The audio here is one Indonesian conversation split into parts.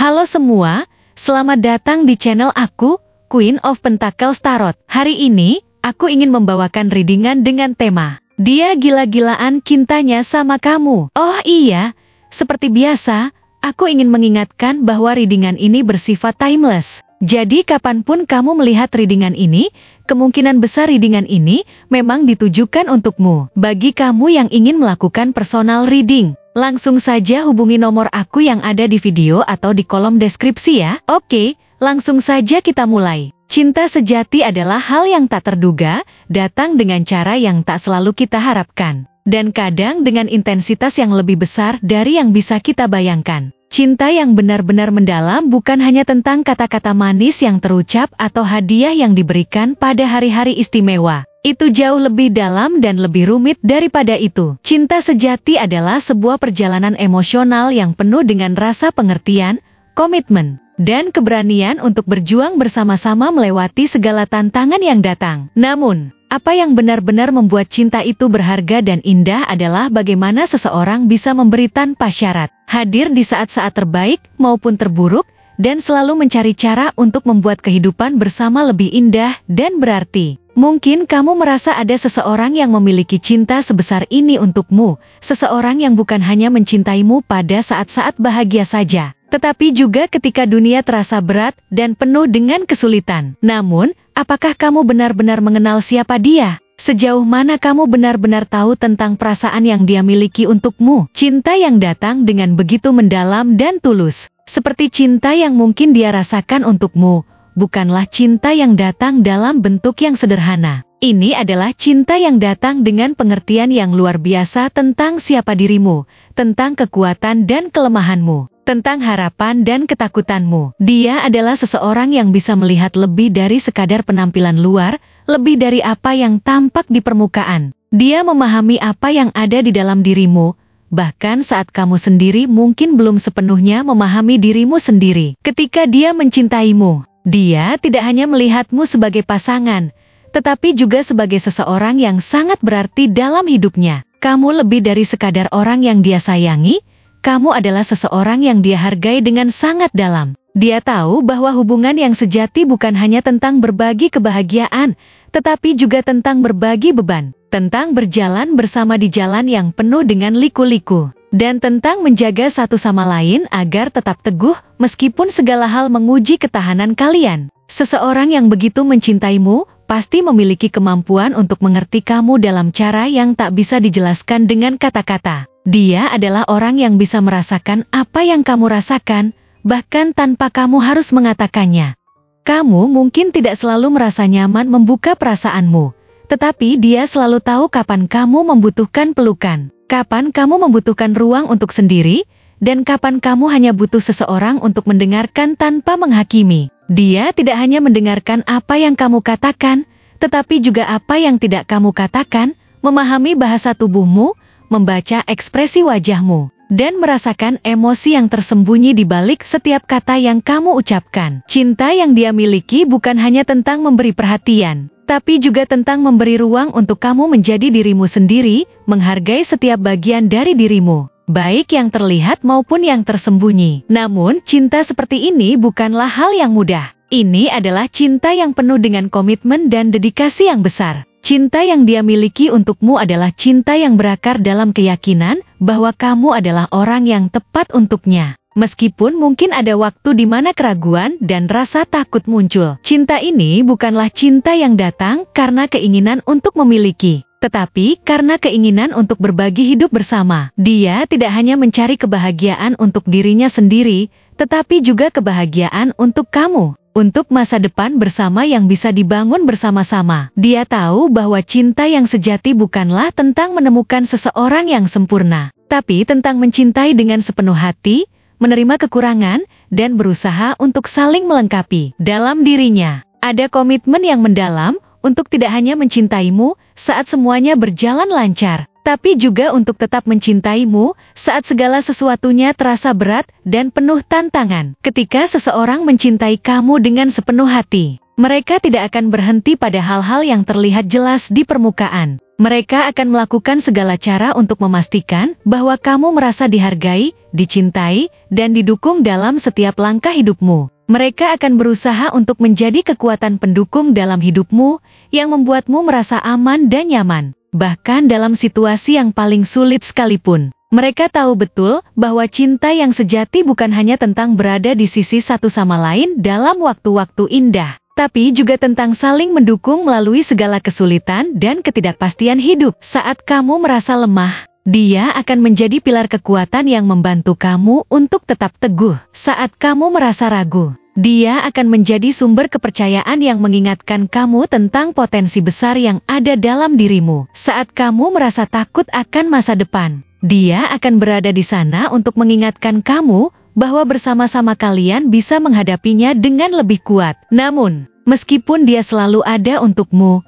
Halo semua, selamat datang di channel aku, Queen of Pentacles Tarot. Hari ini, aku ingin membawakan readingan dengan tema, dia gila-gilaan cintanya sama kamu. Oh iya, seperti biasa, aku ingin mengingatkan bahwa readingan ini bersifat timeless. Jadi kapanpun kamu melihat readingan ini, kemungkinan besar readingan ini memang ditujukan untukmu. Bagi kamu yang ingin melakukan personal reading, langsung saja hubungi nomor aku yang ada di video atau di kolom deskripsi ya. Oke, langsung saja kita mulai. Cinta sejati adalah hal yang tak terduga, datang dengan cara yang tak selalu kita harapkan, dan kadang dengan intensitas yang lebih besar dari yang bisa kita bayangkan. Cinta yang benar-benar mendalam bukan hanya tentang kata-kata manis yang terucap atau hadiah yang diberikan pada hari-hari istimewa. Itu jauh lebih dalam dan lebih rumit daripada itu. Cinta sejati adalah sebuah perjalanan emosional yang penuh dengan rasa pengertian, komitmen, dan keberanian untuk berjuang bersama-sama melewati segala tantangan yang datang. Namun, apa yang benar-benar membuat cinta itu berharga dan indah adalah bagaimana seseorang bisa memberi tanpa syarat, hadir di saat-saat terbaik maupun terburuk, dan selalu mencari cara untuk membuat kehidupan bersama lebih indah dan berarti. Mungkin kamu merasa ada seseorang yang memiliki cinta sebesar ini untukmu, seseorang yang bukan hanya mencintaimu pada saat-saat bahagia saja, tetapi juga ketika dunia terasa berat dan penuh dengan kesulitan. Namun, apakah kamu benar-benar mengenal siapa dia? Sejauh mana kamu benar-benar tahu tentang perasaan yang dia miliki untukmu? Cinta yang datang dengan begitu mendalam dan tulus, seperti cinta yang mungkin dia rasakan untukmu, bukanlah cinta yang datang dalam bentuk yang sederhana. Ini adalah cinta yang datang dengan pengertian yang luar biasa tentang siapa dirimu, tentang kekuatan dan kelemahanmu, tentang harapan dan ketakutanmu. Dia adalah seseorang yang bisa melihat lebih dari sekadar penampilan luar, lebih dari apa yang tampak di permukaan. Dia memahami apa yang ada di dalam dirimu, bahkan saat kamu sendiri mungkin belum sepenuhnya memahami dirimu sendiri. Ketika dia mencintaimu, dia tidak hanya melihatmu sebagai pasangan, tetapi juga sebagai seseorang yang sangat berarti dalam hidupnya. Kamu lebih dari sekadar orang yang dia sayangi, kamu adalah seseorang yang dia hargai dengan sangat dalam. Dia tahu bahwa hubungan yang sejati bukan hanya tentang berbagi kebahagiaan, tetapi juga tentang berbagi beban, tentang berjalan bersama di jalan yang penuh dengan liku-liku, dan tentang menjaga satu sama lain agar tetap teguh meskipun segala hal menguji ketahanan kalian. Seseorang yang begitu mencintaimu pasti memiliki kemampuan untuk mengerti kamu dalam cara yang tak bisa dijelaskan dengan kata-kata. Dia adalah orang yang bisa merasakan apa yang kamu rasakan, bahkan tanpa kamu harus mengatakannya. Kamu mungkin tidak selalu merasa nyaman membuka perasaanmu, tetapi dia selalu tahu kapan kamu membutuhkan pelukan, kapan kamu membutuhkan ruang untuk sendiri, dan kapan kamu hanya butuh seseorang untuk mendengarkan tanpa menghakimi. Dia tidak hanya mendengarkan apa yang kamu katakan, tetapi juga apa yang tidak kamu katakan, memahami bahasa tubuhmu, membaca ekspresi wajahmu, dan merasakan emosi yang tersembunyi di balik setiap kata yang kamu ucapkan. Cinta yang dia miliki bukan hanya tentang memberi perhatian, tapi juga tentang memberi ruang untuk kamu menjadi dirimu sendiri, menghargai setiap bagian dari dirimu, baik yang terlihat maupun yang tersembunyi. Namun, cinta seperti ini bukanlah hal yang mudah. Ini adalah cinta yang penuh dengan komitmen dan dedikasi yang besar. Cinta yang dia miliki untukmu adalah cinta yang berakar dalam keyakinan bahwa kamu adalah orang yang tepat untuknya. Meskipun mungkin ada waktu di mana keraguan dan rasa takut muncul. Cinta ini bukanlah cinta yang datang karena keinginan untuk memiliki, tetapi karena keinginan untuk berbagi hidup bersama. Dia tidak hanya mencari kebahagiaan untuk dirinya sendiri, tetapi juga kebahagiaan untuk kamu, untuk masa depan bersama yang bisa dibangun bersama-sama. Dia tahu bahwa cinta yang sejati bukanlah tentang menemukan seseorang yang sempurna, tapi tentang mencintai dengan sepenuh hati, menerima kekurangan, dan berusaha untuk saling melengkapi. Dalam dirinya, ada komitmen yang mendalam untuk tidak hanya mencintaimu saat semuanya berjalan lancar, tapi juga untuk tetap mencintaimu saat segala sesuatunya terasa berat dan penuh tantangan. Ketika seseorang mencintai kamu dengan sepenuh hati, Mereka tidak akan berhenti pada hal-hal yang terlihat jelas di permukaan. Mereka akan melakukan segala cara untuk memastikan bahwa kamu merasa dihargai, dicintai, dan didukung dalam setiap langkah hidupmu. Mereka akan berusaha untuk menjadi kekuatan pendukung dalam hidupmu yang membuatmu merasa aman dan nyaman. Bahkan dalam situasi yang paling sulit sekalipun. Mereka tahu betul bahwa cinta yang sejati bukan hanya tentang berada di sisi satu sama lain dalam waktu-waktu indah, tapi juga tentang saling mendukung melalui segala kesulitan dan ketidakpastian hidup. Saat kamu merasa lemah, dia akan menjadi pilar kekuatan yang membantu kamu untuk tetap teguh. Saat kamu merasa ragu, dia akan menjadi sumber kepercayaan yang mengingatkan kamu tentang potensi besar yang ada dalam dirimu. Saat kamu merasa takut akan masa depan, dia akan berada di sana untuk mengingatkan kamu bahwa bersama-sama kalian bisa menghadapinya dengan lebih kuat. Namun, meskipun dia selalu ada untukmu,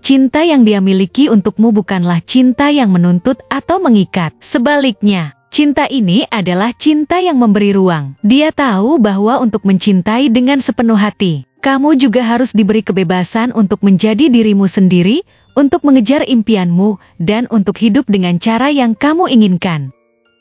cinta yang dia miliki untukmu bukanlah cinta yang menuntut atau mengikat. Sebaliknya, cinta ini adalah cinta yang memberi ruang. Dia tahu bahwa untuk mencintai dengan sepenuh hati, kamu juga harus diberi kebebasan untuk menjadi dirimu sendiri, untuk mengejar impianmu, dan untuk hidup dengan cara yang kamu inginkan.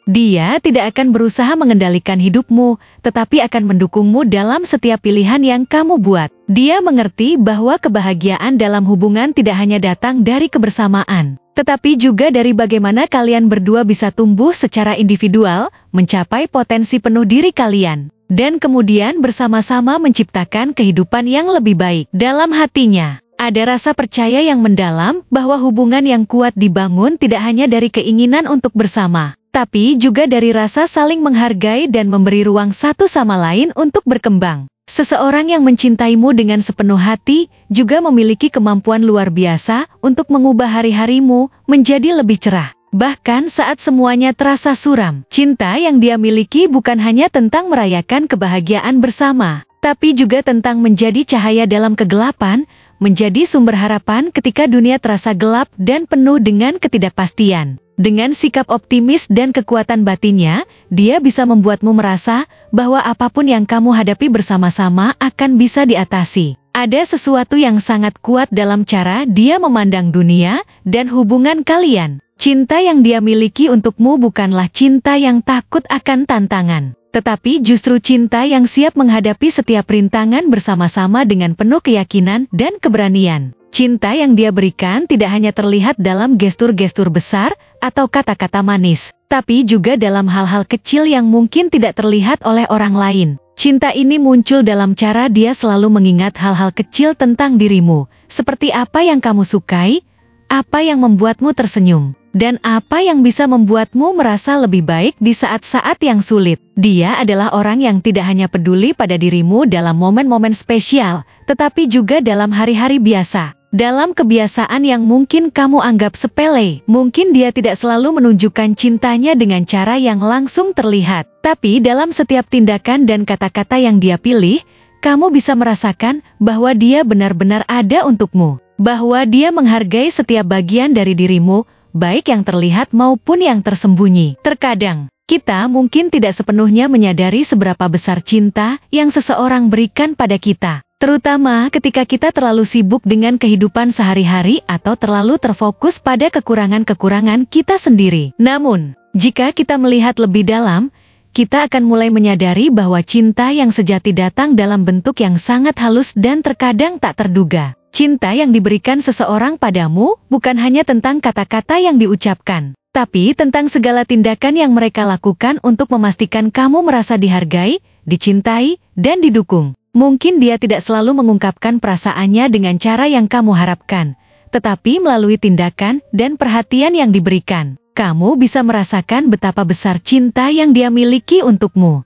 Dia tidak akan berusaha mengendalikan hidupmu, tetapi akan mendukungmu dalam setiap pilihan yang kamu buat. Dia mengerti bahwa kebahagiaan dalam hubungan tidak hanya datang dari kebersamaan, tetapi juga dari bagaimana kalian berdua bisa tumbuh secara individual, mencapai potensi penuh diri kalian, dan kemudian bersama-sama menciptakan kehidupan yang lebih baik. Dalam hatinya, ada rasa percaya yang mendalam bahwa hubungan yang kuat dibangun tidak hanya dari keinginan untuk bersama, tapi juga dari rasa saling menghargai dan memberi ruang satu sama lain untuk berkembang. Seseorang yang mencintaimu dengan sepenuh hati juga memiliki kemampuan luar biasa untuk mengubah hari-harimu menjadi lebih cerah. Bahkan saat semuanya terasa suram, cinta yang dia miliki bukan hanya tentang merayakan kebahagiaan bersama, tapi juga tentang menjadi cahaya dalam kegelapan, menjadi sumber harapan ketika dunia terasa gelap dan penuh dengan ketidakpastian. Dengan sikap optimis dan kekuatan batinnya, dia bisa membuatmu merasa bahwa apapun yang kamu hadapi bersama-sama akan bisa diatasi. Ada sesuatu yang sangat kuat dalam cara dia memandang dunia dan hubungan kalian. Cinta yang dia miliki untukmu bukanlah cinta yang takut akan tantangan, tetapi justru cinta yang siap menghadapi setiap rintangan bersama-sama dengan penuh keyakinan dan keberanian. Cinta yang dia berikan tidak hanya terlihat dalam gestur-gestur besar atau kata-kata manis, tapi juga dalam hal-hal kecil yang mungkin tidak terlihat oleh orang lain. Cinta ini muncul dalam cara dia selalu mengingat hal-hal kecil tentang dirimu, seperti apa yang kamu sukai, apa yang membuatmu tersenyum, dan apa yang bisa membuatmu merasa lebih baik di saat-saat yang sulit. Dia adalah orang yang tidak hanya peduli pada dirimu dalam momen-momen spesial, tetapi juga dalam hari-hari biasa. Dalam kebiasaan yang mungkin kamu anggap sepele, mungkin dia tidak selalu menunjukkan cintanya dengan cara yang langsung terlihat. Tapi dalam setiap tindakan dan kata-kata yang dia pilih, kamu bisa merasakan bahwa dia benar-benar ada untukmu. Bahwa dia menghargai setiap bagian dari dirimu, baik yang terlihat maupun yang tersembunyi. Terkadang, kita mungkin tidak sepenuhnya menyadari seberapa besar cinta yang seseorang berikan pada kita. Terutama ketika kita terlalu sibuk dengan kehidupan sehari-hari atau terlalu terfokus pada kekurangan-kekurangan kita sendiri. Namun, jika kita melihat lebih dalam, kita akan mulai menyadari bahwa cinta yang sejati datang dalam bentuk yang sangat halus dan terkadang tak terduga. Cinta yang diberikan seseorang padamu bukan hanya tentang kata-kata yang diucapkan, tapi tentang segala tindakan yang mereka lakukan untuk memastikan kamu merasa dihargai, dicintai, dan didukung. Mungkin dia tidak selalu mengungkapkan perasaannya dengan cara yang kamu harapkan, tetapi melalui tindakan dan perhatian yang diberikan, kamu bisa merasakan betapa besar cinta yang dia miliki untukmu.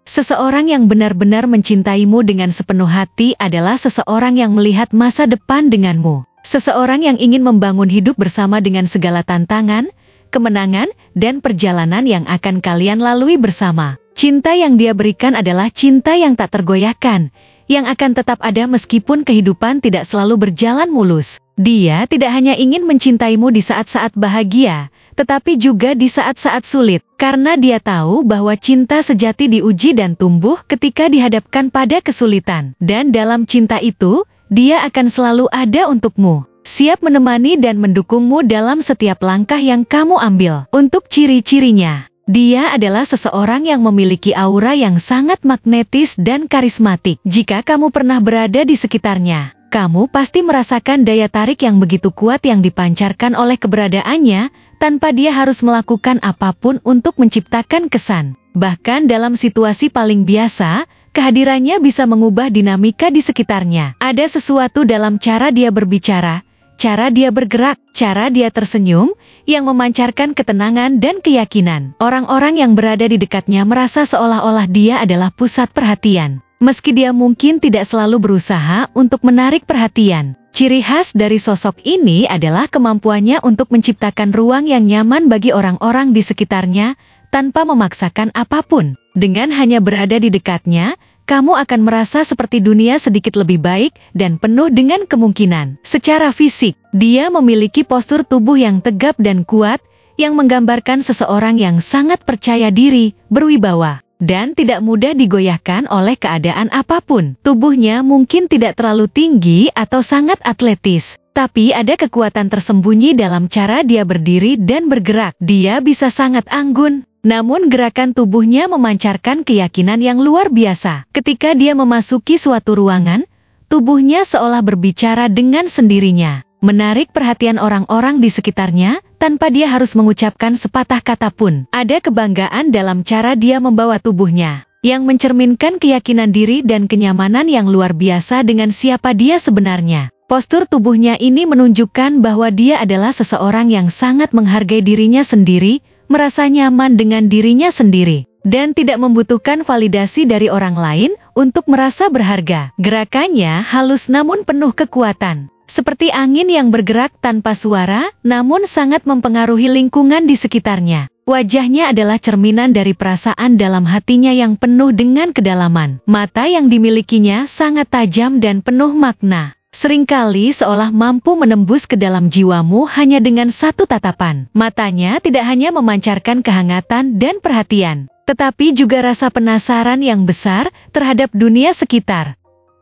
Seseorang yang benar-benar mencintaimu dengan sepenuh hati adalah seseorang yang melihat masa depan denganmu. Seseorang yang ingin membangun hidup bersama dengan segala tantangan, kemenangan, dan perjalanan yang akan kalian lalui bersama. Cinta yang dia berikan adalah cinta yang tak tergoyahkan, yang akan tetap ada meskipun kehidupan tidak selalu berjalan mulus. Dia tidak hanya ingin mencintaimu di saat-saat bahagia, tetapi juga di saat-saat sulit. Karena dia tahu bahwa cinta sejati diuji dan tumbuh ketika dihadapkan pada kesulitan. Dan dalam cinta itu, dia akan selalu ada untukmu, siap menemani dan mendukungmu dalam setiap langkah yang kamu ambil. Untuk ciri-cirinya, dia adalah seseorang yang memiliki aura yang sangat magnetis dan karismatik. Jika kamu pernah berada di sekitarnya, kamu pasti merasakan daya tarik yang begitu kuat yang dipancarkan oleh keberadaannya, tanpa dia harus melakukan apapun untuk menciptakan kesan. Bahkan dalam situasi paling biasa, kehadirannya bisa mengubah dinamika di sekitarnya. Ada sesuatu dalam cara dia berbicara, cara dia bergerak, cara dia tersenyum, yang memancarkan ketenangan dan keyakinan. Orang-orang yang berada di dekatnya merasa seolah-olah dia adalah pusat perhatian. Meski dia mungkin tidak selalu berusaha untuk menarik perhatian. Ciri khas dari sosok ini adalah kemampuannya untuk menciptakan ruang yang nyaman bagi orang-orang di sekitarnya, tanpa memaksakan apapun. Dengan hanya berada di dekatnya, kamu akan merasa seperti dunia sedikit lebih baik dan penuh dengan kemungkinan. Secara fisik, dia memiliki postur tubuh yang tegap dan kuat, yang menggambarkan seseorang yang sangat percaya diri, berwibawa, dan tidak mudah digoyahkan oleh keadaan apapun. Tubuhnya mungkin tidak terlalu tinggi atau sangat atletis, tapi ada kekuatan tersembunyi dalam cara dia berdiri dan bergerak. Dia bisa sangat anggun, namun gerakan tubuhnya memancarkan keyakinan yang luar biasa. Ketika dia memasuki suatu ruangan, tubuhnya seolah berbicara dengan sendirinya, menarik perhatian orang-orang di sekitarnya, tanpa dia harus mengucapkan sepatah kata pun. Ada kebanggaan dalam cara dia membawa tubuhnya, yang mencerminkan keyakinan diri dan kenyamanan yang luar biasa dengan siapa dia sebenarnya. Postur tubuhnya ini menunjukkan bahwa dia adalah seseorang yang sangat menghargai dirinya sendiri, merasa nyaman dengan dirinya sendiri, dan tidak membutuhkan validasi dari orang lain untuk merasa berharga. Gerakannya halus namun penuh kekuatan, seperti angin yang bergerak tanpa suara, namun sangat mempengaruhi lingkungan di sekitarnya. Wajahnya adalah cerminan dari perasaan dalam hatinya yang penuh dengan kedalaman. Mata yang dimilikinya sangat tajam dan penuh makna, seringkali seolah mampu menembus ke dalam jiwamu hanya dengan satu tatapan. Matanya tidak hanya memancarkan kehangatan dan perhatian, tetapi juga rasa penasaran yang besar terhadap dunia sekitar.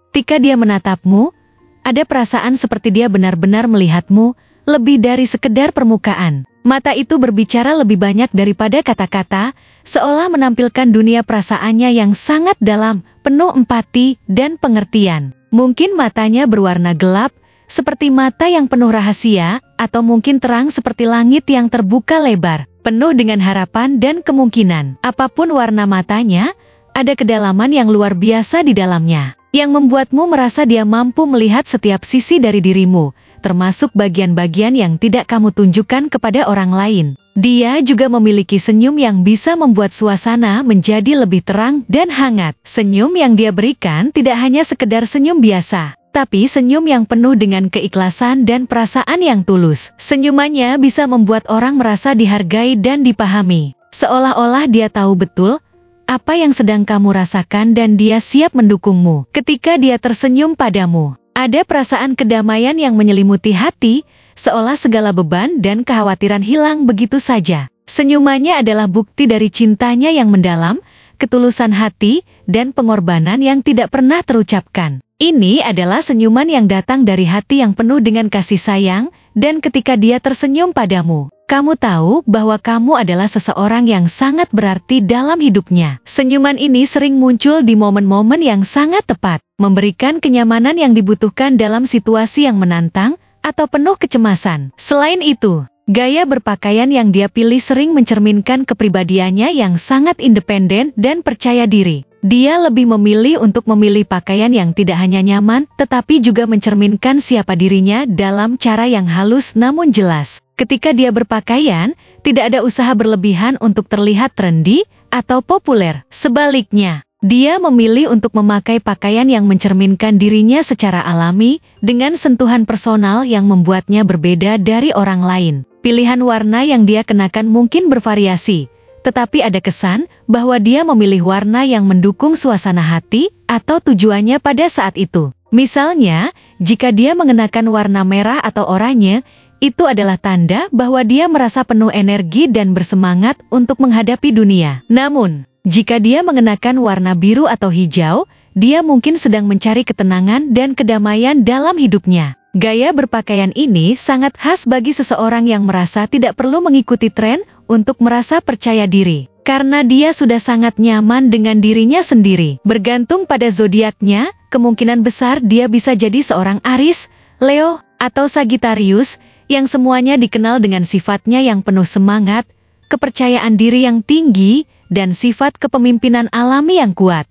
Ketika dia menatapmu, ada perasaan seperti dia benar-benar melihatmu, lebih dari sekedar permukaan. Mata itu berbicara lebih banyak daripada kata-kata, seolah menampilkan dunia perasaannya yang sangat dalam, penuh empati dan pengertian. Mungkin matanya berwarna gelap, seperti mata yang penuh rahasia, atau mungkin terang seperti langit yang terbuka lebar, penuh dengan harapan dan kemungkinan. Apapun warna matanya, ada kedalaman yang luar biasa di dalamnya, yang membuatmu merasa dia mampu melihat setiap sisi dari dirimu, termasuk bagian-bagian yang tidak kamu tunjukkan kepada orang lain. Dia juga memiliki senyum yang bisa membuat suasana menjadi lebih terang dan hangat. Senyum yang dia berikan tidak hanya sekedar senyum biasa, tapi senyum yang penuh dengan keikhlasan dan perasaan yang tulus. Senyumannya bisa membuat orang merasa dihargai dan dipahami, seolah-olah dia tahu betul apa yang sedang kamu rasakan dan dia siap mendukungmu. Ketika dia tersenyum padamu, ada perasaan kedamaian yang menyelimuti hati, seolah segala beban dan kekhawatiran hilang begitu saja. Senyumannya adalah bukti dari cintanya yang mendalam, ketulusan hati, dan pengorbanan yang tidak pernah terucapkan. Ini adalah senyuman yang datang dari hati yang penuh dengan kasih sayang, dan ketika dia tersenyum padamu, kamu tahu bahwa kamu adalah seseorang yang sangat berarti dalam hidupnya. Senyuman ini sering muncul di momen-momen yang sangat tepat, memberikan kenyamanan yang dibutuhkan dalam situasi yang menantang atau penuh kecemasan. Selain itu, gaya berpakaian yang dia pilih sering mencerminkan kepribadiannya yang sangat independen dan percaya diri. Dia lebih memilih untuk memilih pakaian yang tidak hanya nyaman, tetapi juga mencerminkan siapa dirinya dalam cara yang halus namun jelas. Ketika dia berpakaian, tidak ada usaha berlebihan untuk terlihat trendy atau populer. Sebaliknya, dia memilih untuk memakai pakaian yang mencerminkan dirinya secara alami, dengan sentuhan personal yang membuatnya berbeda dari orang lain. Pilihan warna yang dia kenakan mungkin bervariasi, tetapi ada kesan bahwa dia memilih warna yang mendukung suasana hati atau tujuannya pada saat itu. Misalnya, jika dia mengenakan warna merah atau oranye, Itu adalah tanda bahwa dia merasa penuh energi dan bersemangat untuk menghadapi dunia. Namun, jika dia mengenakan warna biru atau hijau, dia mungkin sedang mencari ketenangan dan kedamaian dalam hidupnya. Gaya berpakaian ini sangat khas bagi seseorang yang merasa tidak perlu mengikuti tren untuk merasa percaya diri. Karena dia sudah sangat nyaman dengan dirinya sendiri. Bergantung pada zodiaknya, kemungkinan besar dia bisa jadi seorang Aries, Leo, atau Sagittarius, yang semuanya dikenal dengan sifatnya yang penuh semangat, kepercayaan diri yang tinggi, dan sifat kepemimpinan alami yang kuat.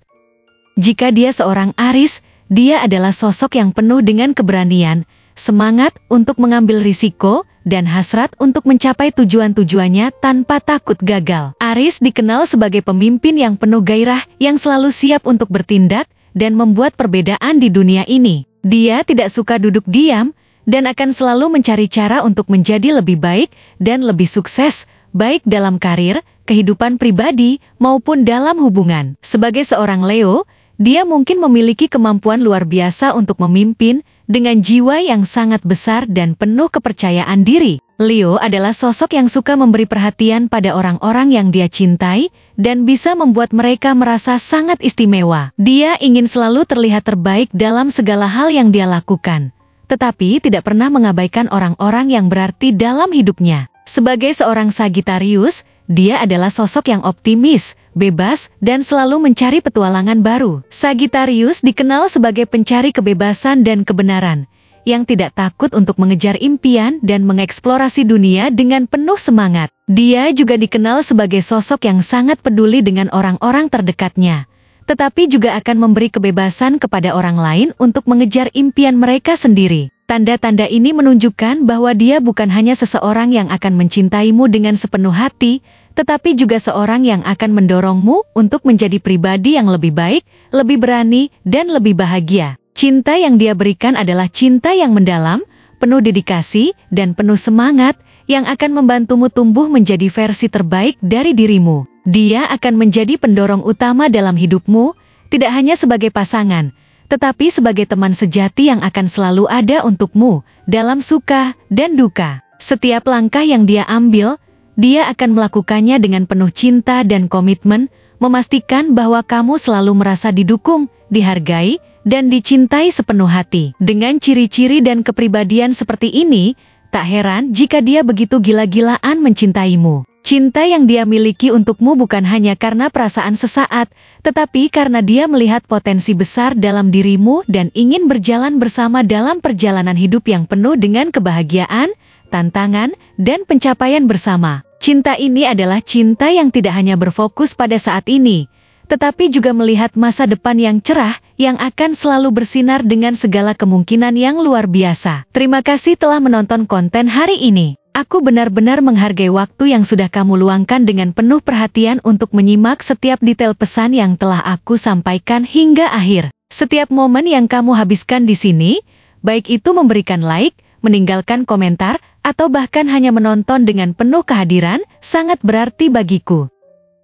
Jika dia seorang Aries, dia adalah sosok yang penuh dengan keberanian, semangat untuk mengambil risiko, dan hasrat untuk mencapai tujuan-tujuannya tanpa takut gagal. Aries dikenal sebagai pemimpin yang penuh gairah, yang selalu siap untuk bertindak, dan membuat perbedaan di dunia ini. Dia tidak suka duduk diam, dan akan selalu mencari cara untuk menjadi lebih baik, dan lebih sukses, baik dalam karir, kehidupan pribadi, maupun dalam hubungan. Sebagai seorang Leo, dia mungkin memiliki kemampuan luar biasa untuk memimpin, dengan jiwa yang sangat besar dan penuh kepercayaan diri. Leo adalah sosok yang suka memberi perhatian pada orang-orang yang dia cintai, dan bisa membuat mereka merasa sangat istimewa. Dia ingin selalu terlihat terbaik dalam segala hal yang dia lakukan, tetapi tidak pernah mengabaikan orang-orang yang berarti dalam hidupnya. Sebagai seorang Sagittarius, dia adalah sosok yang optimis, bebas, dan selalu mencari petualangan baru. Sagittarius dikenal sebagai pencari kebebasan dan kebenaran, yang tidak takut untuk mengejar impian dan mengeksplorasi dunia dengan penuh semangat. Dia juga dikenal sebagai sosok yang sangat peduli dengan orang-orang terdekatnya, tetapi juga akan memberi kebebasan kepada orang lain untuk mengejar impian mereka sendiri. Tanda-tanda ini menunjukkan bahwa dia bukan hanya seseorang yang akan mencintaimu dengan sepenuh hati, tetapi juga seorang yang akan mendorongmu untuk menjadi pribadi yang lebih baik, lebih berani, dan lebih bahagia. Cinta yang dia berikan adalah cinta yang mendalam, penuh dedikasi, dan penuh semangat, yang akan membantumu tumbuh menjadi versi terbaik dari dirimu. Dia akan menjadi pendorong utama dalam hidupmu, tidak hanya sebagai pasangan, tetapi sebagai teman sejati yang akan selalu ada untukmu, dalam suka dan duka. Setiap langkah yang dia ambil, dia akan melakukannya dengan penuh cinta dan komitmen, memastikan bahwa kamu selalu merasa didukung, dihargai, dan dicintai sepenuh hati. Dengan ciri-ciri dan kepribadian seperti ini, tak heran jika dia begitu gila-gilaan mencintaimu. Cinta yang dia miliki untukmu bukan hanya karena perasaan sesaat, tetapi karena dia melihat potensi besar dalam dirimu dan ingin berjalan bersama dalam perjalanan hidup yang penuh dengan kebahagiaan, tantangan, dan pencapaian bersama. Cinta ini adalah cinta yang tidak hanya berfokus pada saat ini, tetapi juga melihat masa depan yang cerah, yang akan selalu bersinar dengan segala kemungkinan yang luar biasa. Terima kasih telah menonton konten hari ini. Aku benar-benar menghargai waktu yang sudah kamu luangkan dengan penuh perhatian untuk menyimak setiap detail pesan yang telah aku sampaikan hingga akhir. Setiap momen yang kamu habiskan di sini, baik itu memberikan like, meninggalkan komentar, atau bahkan hanya menonton dengan penuh kehadiran, sangat berarti bagiku.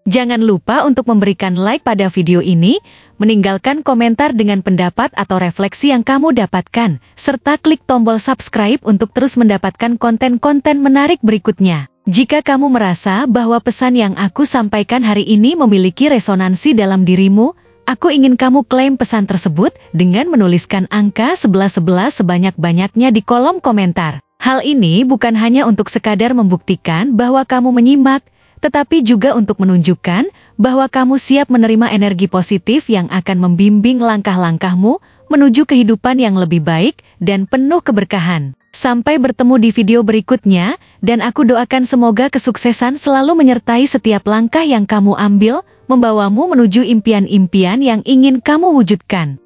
Jangan lupa untuk memberikan like pada video ini, meninggalkan komentar dengan pendapat atau refleksi yang kamu dapatkan, serta klik tombol subscribe untuk terus mendapatkan konten-konten menarik berikutnya. Jika kamu merasa bahwa pesan yang aku sampaikan hari ini memiliki resonansi dalam dirimu, aku ingin kamu klaim pesan tersebut dengan menuliskan angka 1111 sebanyak-banyaknya di kolom komentar. Hal ini bukan hanya untuk sekadar membuktikan bahwa kamu menyimak, tetapi juga untuk menunjukkan bahwa kamu siap menerima energi positif yang akan membimbing langkah-langkahmu menuju kehidupan yang lebih baik dan penuh keberkahan. Sampai bertemu di video berikutnya, dan aku doakan semoga kesuksesan selalu menyertai setiap langkah yang kamu ambil, membawamu menuju impian-impian yang ingin kamu wujudkan.